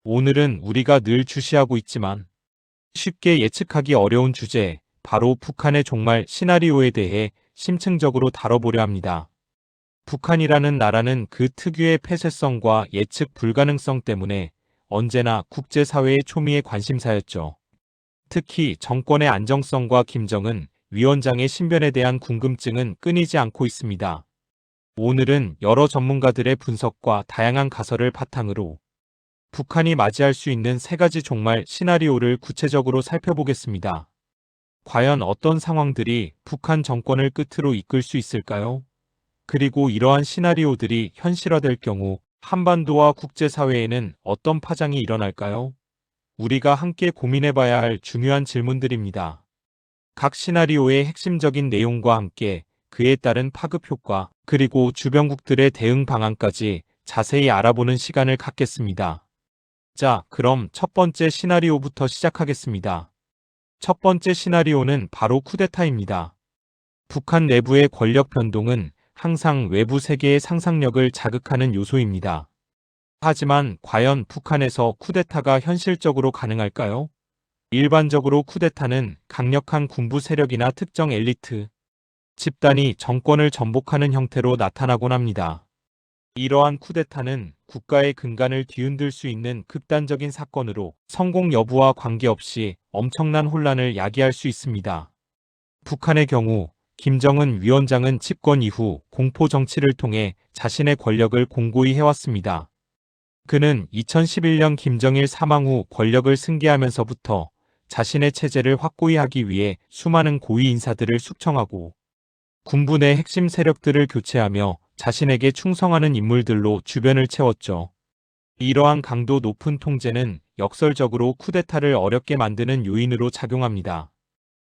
오늘은 우리가 늘 주시하고 있지만 쉽게 예측하기 어려운 주제, 바로 북한의 종말 시나리오에 대해 심층적으로 다뤄보려 합니다. 북한이라는 나라는 그 특유의 폐쇄성과 예측 불가능성 때문에 언제나 국제사회의 초미의 관심사였죠. 특히 정권의 안정성과 김정은 위원장의 신변에 대한 궁금증은 끊이지 않고 있습니다. 오늘은 여러 전문가들의 분석과 다양한 가설을 바탕으로 북한이 맞이할 수 있는 세 가지 종말 시나리오를 구체적으로 살펴보겠습니다. 과연 어떤 상황들이 북한 정권을 끝으로 이끌 수 있을까요? 그리고 이러한 시나리오들이 현실화될 경우 한반도와 국제사회에는 어떤 파장이 일어날까요? 우리가 함께 고민해봐야 할 중요한 질문들입니다. 각 시나리오의 핵심적인 내용과 함께 그에 따른 파급 효과, 그리고 주변국들의 대응 방안까지 자세히 알아보는 시간을 갖겠습니다. 자, 그럼 첫 번째 시나리오부터 시작하겠습니다. 첫 번째 시나리오는 바로 쿠데타입니다. 북한 내부의 권력 변동은 항상 외부 세계의 상상력을 자극하는 요소입니다. 하지만 과연 북한에서 쿠데타가 현실적으로 가능할까요? 일반적으로 쿠데타는 강력한 군부 세력이나 특정 엘리트, 집단이 정권을 전복하는 형태로 나타나곤 합니다. 이러한 쿠데타는 국가의 근간을 뒤흔들 수 있는 극단적인 사건으로 성공 여부와 관계없이 엄청난 혼란을 야기할 수 있습니다. 북한의 경우 김정은 위원장은 집권 이후 공포 정치를 통해 자신의 권력을 공고히 해왔습니다. 그는 2011년 김정일 사망 후 권력을 승계하면서부터 자신의 체제를 확고히 하기 위해 수많은 고위 인사들을 숙청하고 군부 내 핵심 세력들을 교체하며 자신에게 충성하는 인물들로 주변을 채웠죠. 이러한 강도 높은 통제는 역설적으로 쿠데타를 어렵게 만드는 요인으로 작용합니다.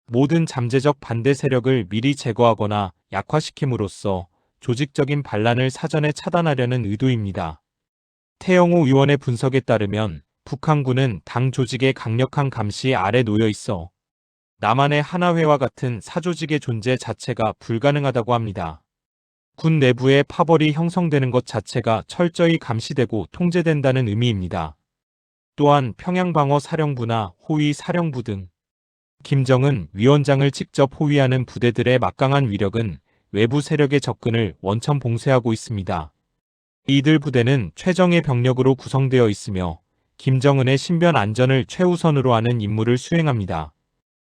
모든 잠재적 반대 세력을 미리 제거하거나 약화시킴으로써 조직적인 반란을 사전에 차단하려는 의도입니다. 태영호 의원의 분석에 따르면 북한군은 당 조직의 강력한 감시 아래 놓여 있어 남한의 하나회와 같은 사조직의 존재 자체가 불가능하다고 합니다. 군 내부에 파벌이 형성되는 것 자체가 철저히 감시되고 통제된다는 의미입니다. 또한 평양방어사령부나 호위사령부 등 김정은 위원장을 직접 호위하는 부대들의 막강한 위력은 외부 세력의 접근을 원천 봉쇄하고 있습니다. 이들 부대는 최정예 병력으로 구성되어 있으며 김정은의 신변 안전을 최우선으로 하는 임무를 수행합니다.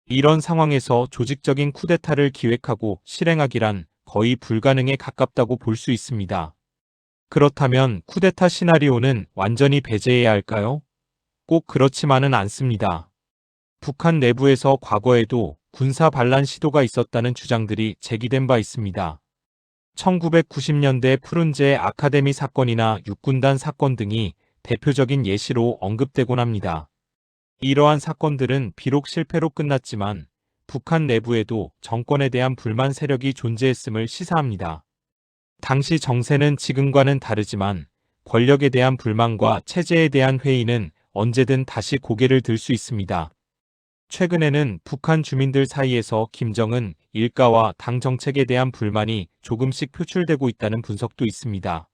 이런 상황에서 조직적인 쿠데타를 기획하고 실행하기란 거의 불가능에 가깝다고 볼 수 있습니다. 그렇다면 쿠데타 시나리오는 완전히 배제해야 할까요? 꼭 그렇지만은 않습니다. 북한 내부에서 과거에도 군사 반란 시도가 있었다는 주장들이 제기된 바 있습니다. 1990년대 푸른제 아카데미 사건이나 육군단 사건 등이 대표적인 예시로 언급되곤 합니다. 이러한 사건들은 비록 실패로 끝났지만 북한 내부에도 정권에 대한 불만 세력이 존재했음을 시사합니다. 당시 정세는 지금과는 다르지만 권력에 대한 불만과 체제에 대한 회의는 언제든 다시 고개를 들 수 있습니다. 최근에는 북한 주민들 사이에서 김정은 일가와 당 정책에 대한 불만이 조금씩 표출되고 있다는 분석도 있습니다.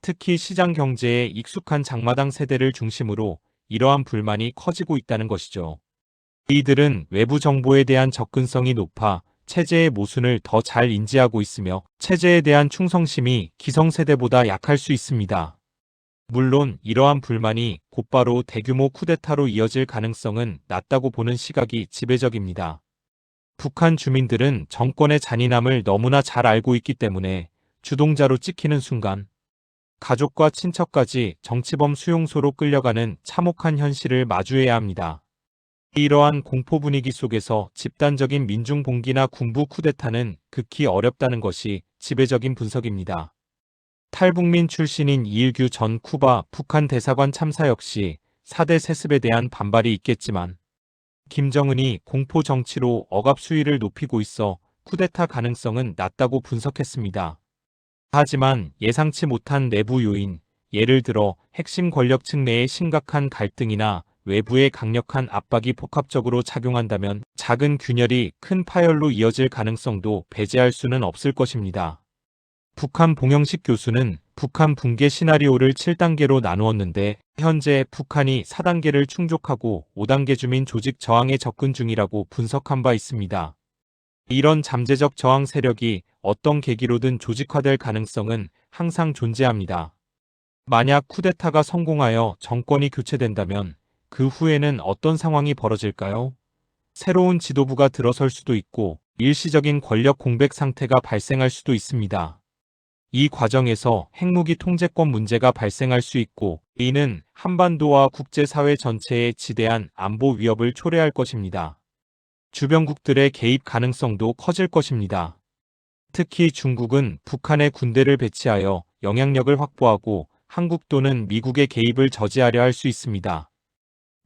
특히 시장 경제에 익숙한 장마당 세대를 중심으로 이러한 불만이 커지고 있다는 것이죠. 이들은 외부 정보에 대한 접근성이 높아 체제의 모순을 더 잘 인지하고 있으며 체제에 대한 충성심이 기성세대보다 약할 수 있습니다. 물론 이러한 불만이 곧바로 대규모 쿠데타로 이어질 가능성은 낮다고 보는 시각이 지배적입니다. 북한 주민들은 정권의 잔인함을 너무나 잘 알고 있기 때문에 주동자로 찍히는 순간 가족과 친척까지 정치범 수용소로 끌려가는 참혹한 현실을 마주해야 합니다. 이러한 공포 분위기 속에서 집단적인 민중 봉기나 군부 쿠데타는 극히 어렵다는 것이 지배적인 분석입니다. 탈북민 출신인 이일규 전 쿠바 북한 대사관 참사 역시 4대 세습에 대한 반발이 있겠지만 김정은이 공포 정치로 억압 수위를 높이고 있어 쿠데타 가능성은 낮다고 분석했습니다. 하지만 예상치 못한 내부 요인, 예를 들어 핵심 권력층 내의 심각한 갈등이나 외부의 강력한 압박이 복합적으로 작용한다면 작은 균열이 큰 파열로 이어질 가능성도 배제할 수는 없을 것입니다. 북한 봉영식 교수는 북한 붕괴 시나리오를 7단계로 나누었는데 현재 북한이 4단계를 충족하고 5단계 주민 조직 저항에 접근 중이라고 분석한 바 있습니다. 이런 잠재적 저항 세력이 어떤 계기로든 조직화될 가능성은 항상 존재합니다. 만약 쿠데타가 성공하여 정권이 교체된다면 그 후에는 어떤 상황이 벌어질까요? 새로운 지도부가 들어설 수도 있고 일시적인 권력 공백 상태가 발생할 수도 있습니다. 이 과정에서 핵무기 통제권 문제가 발생할 수 있고 이는 한반도와 국제사회 전체에 지대한 안보 위협을 초래할 것입니다. 주변국들의 개입 가능성도 커질 것입니다. 특히 중국은 북한에 군대를 배치하여 영향력을 확보하고 한국 또는 미국의 개입을 저지하려 할 수 있습니다.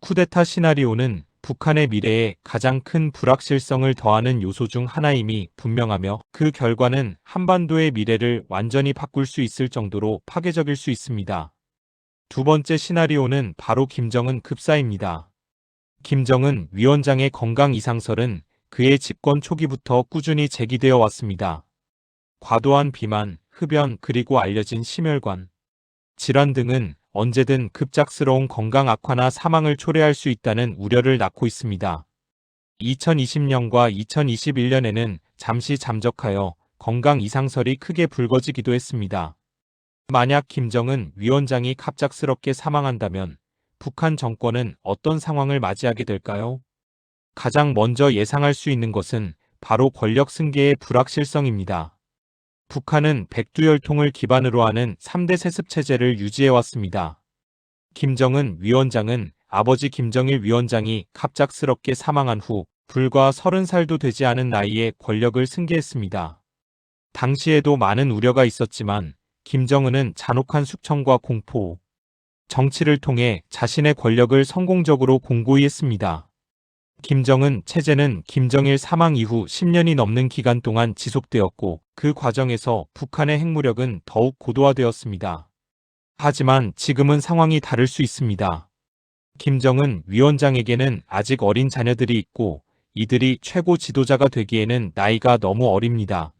쿠데타 시나리오는 북한의 미래에 가장 큰 불확실성을 더하는 요소 중 하나임이 분명하며 그 결과는 한반도의 미래를 완전히 바꿀 수 있을 정도로 파괴적일 수 있습니다. 두 번째 시나리오는 바로 김정은 급사입니다. 김정은 위원장의 건강 이상설은 그의 집권 초기부터 꾸준히 제기되어 왔습니다. 과도한 비만, 흡연 그리고 알려진 심혈관 질환 등은 언제든 급작스러운 건강 악화나 사망을 초래할 수 있다는 우려를 낳고 있습니다. 2020년과 2021년에는 잠시 잠적하여 건강 이상설이 크게 불거지기도 했습니다. 만약 김정은 위원장이 갑작스럽게 사망한다면 북한 정권은 어떤 상황을 맞이하게 될까요? 가장 먼저 예상할 수 있는 것은 바로 권력 승계의 불확실성입니다. 북한은 백두혈통을 기반으로 하는 3대 세습 체제를 유지해왔습니다. 김정은 위원장은 아버지 김정일 위원장이 갑작스럽게 사망한 후 불과 30살도 되지 않은 나이에 권력을 승계했습니다. 당시에도 많은 우려가 있었지만 김정은은 잔혹한 숙청과 공포, 정치를 통해 자신의 권력을 성공적으로 공고히 했습니다. 김정은 체제는 김정일 사망 이후 10년이 넘는 기간 동안 지속되었고 그 과정에서 북한의 핵무력은 더욱 고도화되었습니다. 하지만 지금은 상황이 다를 수 있습니다. 김정은 위원장에게는 아직 어린 자녀들이 있고 이들이 최고 지도자가 되기에는 나이가 너무 어립니다.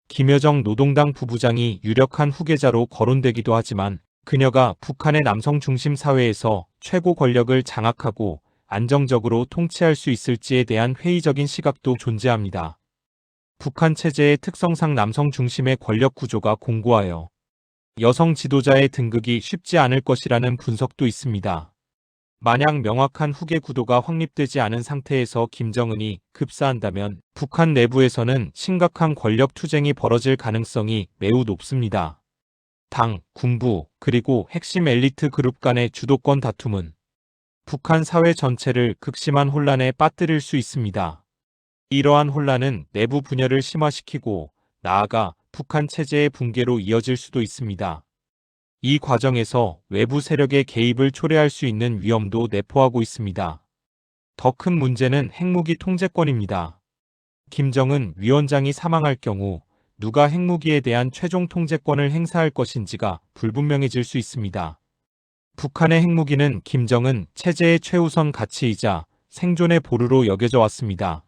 김여정 노동당 부부장이 유력한 후계자로 거론되기도 하지만 그녀가 북한의 남성 중심 사회에서 최고 권력을 장악하고 안정적으로 통치할 수 있을지에 대한 회의적인 시각도 존재합니다. 북한 체제의 특성상 남성 중심의 권력 구조가 공고하여 여성 지도자의 등극이 쉽지 않을 것이라는 분석도 있습니다. 만약 명확한 후계 구도가 확립되지 않은 상태에서 김정은이 급사한다면 북한 내부에서는 심각한 권력 투쟁이 벌어질 가능성이 매우 높습니다. 당, 군부, 그리고 핵심 엘리트 그룹 간의 주도권 다툼은 북한 사회 전체를 극심한 혼란에 빠뜨릴 수 있습니다. 이러한 혼란은 내부 분열을 심화시키고 나아가 북한 체제의 붕괴로 이어질 수도 있습니다. 이 과정에서 외부 세력의 개입을 초래할 수 있는 위험도 내포하고 있습니다. 더 큰 문제는 핵무기 통제권입니다. 김정은 위원장이 사망할 경우 누가 핵무기에 대한 최종 통제권을 행사할 것인지가 불분명해질 수 있습니다. 북한의 핵무기는 김정은 체제의 최우선 가치이자 생존의 보루로 여겨져 왔습니다.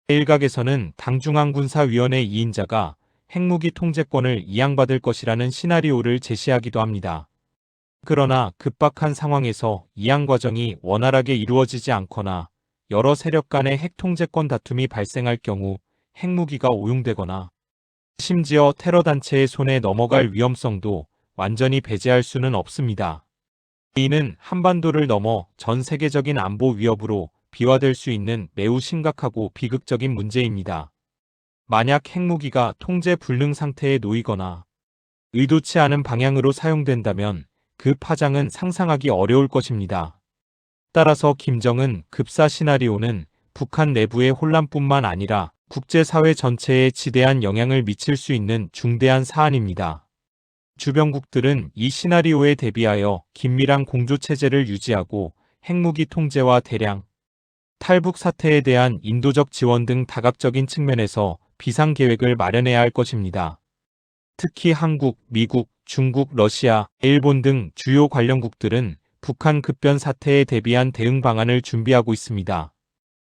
일각에서는 당중앙군사위원회 2인자가 핵무기 통제권을 이양받을 것이라는 시나리오를 제시하기도 합니다. 그러나 급박한 상황에서 이양 과정이 원활하게 이루어지지 않거나 여러 세력 간의 핵 통제권 다툼이 발생할 경우 핵무기가 오용되거나 심지어 테러 단체의 손에 넘어갈 위험성도 완전히 배제할 수는 없습니다. 이는 한반도를 넘어 전 세계적인 안보 위협으로 비화될 수 있는 매우 심각하고 비극적인 문제입니다. 만약 핵무기가 통제 불능 상태에 놓이거나 의도치 않은 방향으로 사용된다면 그 파장은 상상하기 어려울 것입니다. 따라서 김정은 급사 시나리오는 북한 내부의 혼란뿐만 아니라 국제사회 전체에 지대한 영향을 미칠 수 있는 중대한 사안입니다. 주변국들은 이 시나리오에 대비하여 긴밀한 공조체제를 유지하고 핵무기 통제와 대량 탈북 사태에 대한 인도적 지원 등 다각적인 측면에서 비상계획을 마련해야 할 것입니다. 특히 한국, 미국, 중국, 러시아, 일본 등 주요 관련국들은 북한 급변 사태에 대비한 대응 방안을 준비하고 있습니다.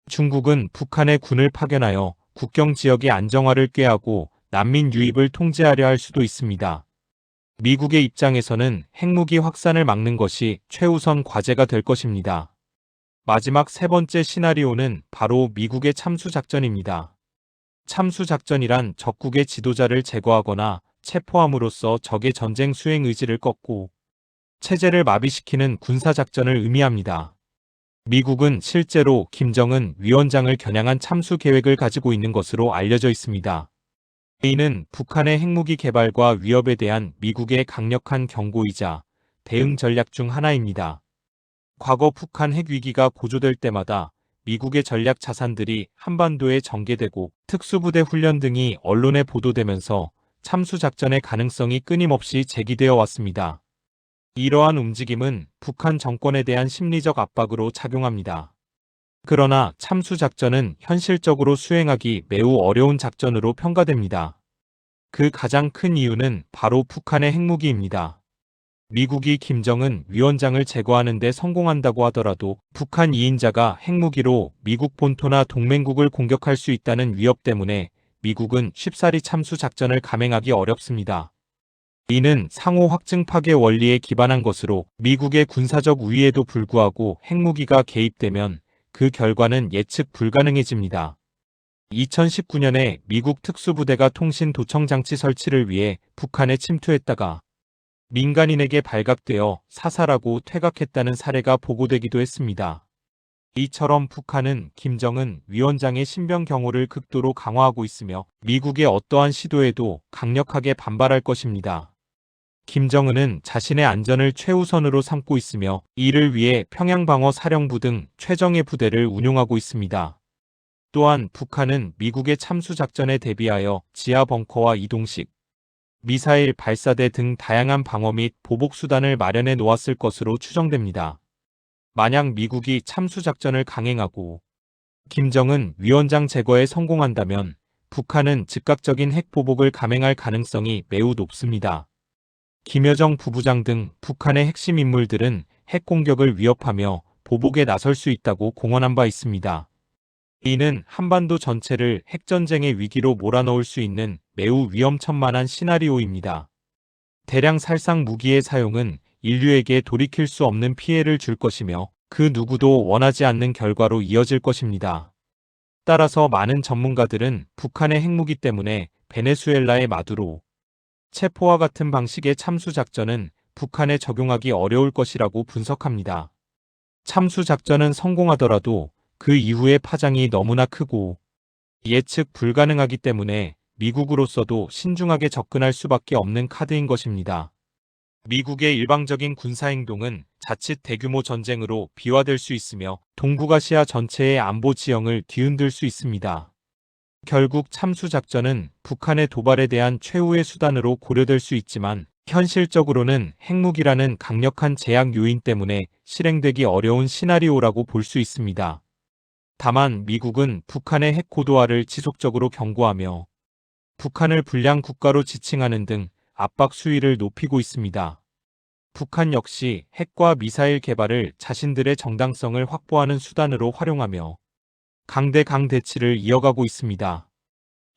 중국은 북한의 군을 파견하여 국경 지역의 안정화를 꾀하고 난민 유입을 통제하려 할 수도 있습니다. 미국의 입장에서는 핵무기 확산을 막는 것이 최우선 과제가 될 것입니다. 마지막 세 번째 시나리오는 바로 미국의 참수작전입니다. 참수작전이란 적국의 지도자를 제거하거나 체포함으로써 적의 전쟁 수행 의지를 꺾고 체제를 마비시키는 군사작전을 의미합니다. 미국은 실제로 김정은 위원장을 겨냥한 참수 계획을 가지고 있는 것으로 알려져 있습니다. 이는 북한의 핵무기 개발과 위협에 대한 미국의 강력한 경고이자 대응 전략 중 하나입니다. 과거 북한 핵위기가 고조될 때마다 미국의 전략 자산들이 한반도에 전개되고 특수부대 훈련 등이 언론에 보도되면서 참수작전의 가능성이 끊임없이 제기되어 왔습니다. 이러한 움직임은 북한 정권에 대한 심리적 압박으로 작용합니다. 그러나 참수작전은 현실적으로 수행하기 매우 어려운 작전으로 평가됩니다. 그 가장 큰 이유는 바로 북한의 핵무기입니다. 미국이 김정은 위원장을 제거하는 데 성공한다고 하더라도 북한 2인자가 핵무기로 미국 본토나 동맹국을 공격할 수 있다는 위협 때문에 미국은 쉽사리 참수작전을 감행하기 어렵습니다. 이는 상호 확증 파괴 원리에 기반한 것으로 미국의 군사적 우위에도 불구하고 핵무기가 개입되면 그 결과는 예측 불가능해집니다. 2019년에 미국 특수부대가 통신 도청 장치 설치를 위해 북한에 침투했다가 민간인에게 발각되어 사살하고 퇴각했다는 사례가 보고되기도 했습니다. 이처럼 북한은 김정은 위원장의 신병 경호를 극도로 강화하고 있으며 미국의 어떠한 시도에도 강력하게 반발할 것입니다. 김정은은 자신의 안전을 최우선으로 삼고 있으며 이를 위해 평양방어사령부 등 최정예 부대를 운용하고 있습니다. 또한 북한은 미국의 참수작전에 대비하여 지하 벙커와 이동식, 미사일 발사대 등 다양한 방어 및 보복수단을 마련해 놓았을 것으로 추정됩니다. 만약 미국이 참수작전을 강행하고 김정은 위원장 제거에 성공한다면 북한은 즉각적인 핵보복을 감행할 가능성이 매우 높습니다. 김여정 부부장 등 북한의 핵심 인물들은 핵공격을 위협하며 보복에 나설 수 있다고 공언한 바 있습니다. 이는 한반도 전체를 핵전쟁의 위기로 몰아넣을 수 있는 매우 위험천만한 시나리오입니다. 대량 살상 무기의 사용은 인류에게 돌이킬 수 없는 피해를 줄 것이며 그 누구도 원하지 않는 결과로 이어질 것입니다. 따라서 많은 전문가들은 북한의 핵무기 때문에 베네수엘라의 마두로, 체포와 같은 방식의 참수작전은 북한에 적용하기 어려울 것이라고 분석합니다. 참수작전은 성공하더라도 그 이후의 파장이 너무나 크고 예측 불가능하기 때문에 미국으로서도 신중하게 접근할 수밖에 없는 카드인 것입니다. 미국의 일방적인 군사행동은 자칫 대규모 전쟁으로 비화될 수 있으며 동북아시아 전체의 안보 지형을 뒤흔들 수 있습니다. 결국 참수작전은 북한의 도발에 대한 최후의 수단으로 고려될 수 있지만 현실적으로는 핵무기라는 강력한 제약 요인 때문에 실행되기 어려운 시나리오라고 볼 수 있습니다. 다만 미국은 북한의 핵 고도화를 지속적으로 경고하며 북한을 불량 국가로 지칭하는 등 압박 수위를 높이고 있습니다. 북한 역시 핵과 미사일 개발을 자신들의 정당성을 확보하는 수단으로 활용하며 강대강 대치를 이어가고 있습니다.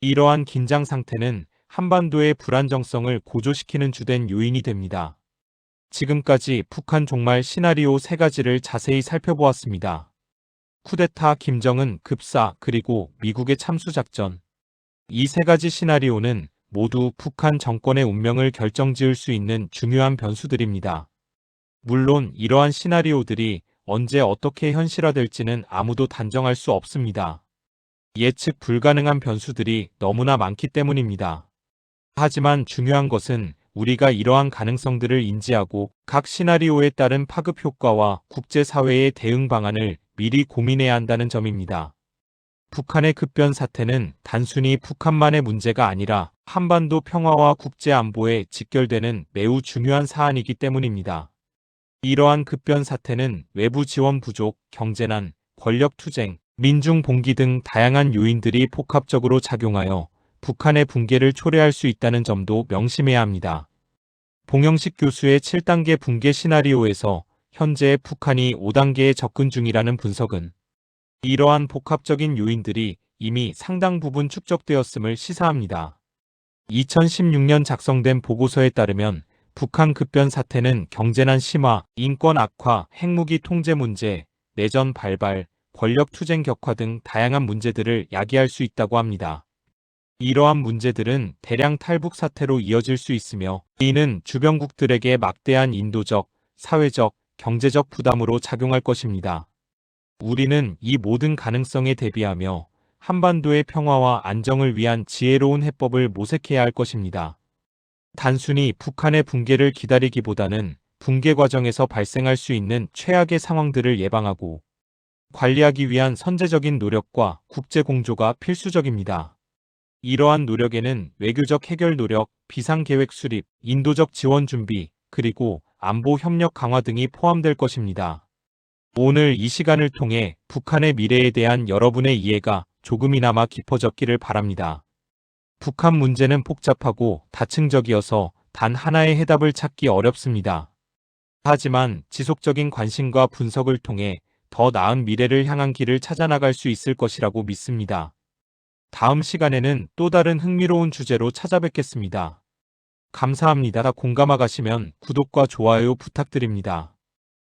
이러한 긴장 상태는 한반도의 불안정성을 고조시키는 주된 요인이 됩니다. 지금까지 북한 종말 시나리오 3가지를 자세히 살펴보았습니다. 쿠데타, 김정은 급사, 그리고 미국의 참수작전. 이 3가지 시나리오는 모두 북한 정권의 운명을 결정지을 수 있는 중요한 변수들입니다. 물론 이러한 시나리오들이 언제 어떻게 현실화될지는 아무도 단정할 수 없습니다. 예측 불가능한 변수들이 너무나 많기 때문입니다. 하지만 중요한 것은 우리가 이러한 가능성들을 인지하고 각 시나리오에 따른 파급 효과와 국제사회의 대응 방안을 미리 고민해야 한다는 점입니다. 북한의 급변 사태는 단순히 북한만의 문제가 아니라 한반도 평화와 국제안보에 직결되는 매우 중요한 사안이기 때문입니다. 이러한 급변 사태는 외부 지원 부족, 경제난, 권력투쟁, 민중 봉기 등 다양한 요인들이 복합적으로 작용하여 북한의 붕괴를 초래할 수 있다는 점도 명심해야 합니다. 봉영식 교수의 7단계 붕괴 시나리오에서 현재 북한이 5단계에 접근 중이라는 분석은 이러한 복합적인 요인들이 이미 상당 부분 축적되었음을 시사합니다. 2016년 작성된 보고서에 따르면 북한 급변 사태는 경제난 심화, 인권 악화, 핵무기 통제 문제, 내전 발발, 권력 투쟁 격화 등 다양한 문제들을 야기할 수 있다고 합니다. 이러한 문제들은 대량 탈북 사태로 이어질 수 있으며 이는 주변국들에게 막대한 인도적, 사회적, 경제적 부담으로 작용할 것입니다. 우리는 이 모든 가능성에 대비하며 한반도의 평화와 안정을 위한 지혜로운 해법을 모색해야 할 것입니다. 단순히 북한의 붕괴를 기다리기보다는 붕괴 과정에서 발생할 수 있는 최악의 상황들을 예방하고 관리하기 위한 선제적인 노력과 국제 공조가 필수적입니다. 이러한 노력에는 외교적 해결 노력, 비상계획 수립, 인도적 지원 준비, 그리고 안보 협력 강화 등이 포함될 것입니다. 오늘 이 시간을 통해 북한의 미래에 대한 여러분의 이해가 조금이나마 깊어졌기를 바랍니다. 북한 문제는 복잡하고 다층적이어서 단 하나의 해답을 찾기 어렵습니다. 하지만 지속적인 관심과 분석을 통해 더 나은 미래를 향한 길을 찾아나갈 수 있을 것이라고 믿습니다. 다음 시간에는 또 다른 흥미로운 주제로 찾아뵙겠습니다. 감사합니다. 공감하 가시면 구독과 좋아요 부탁드립니다.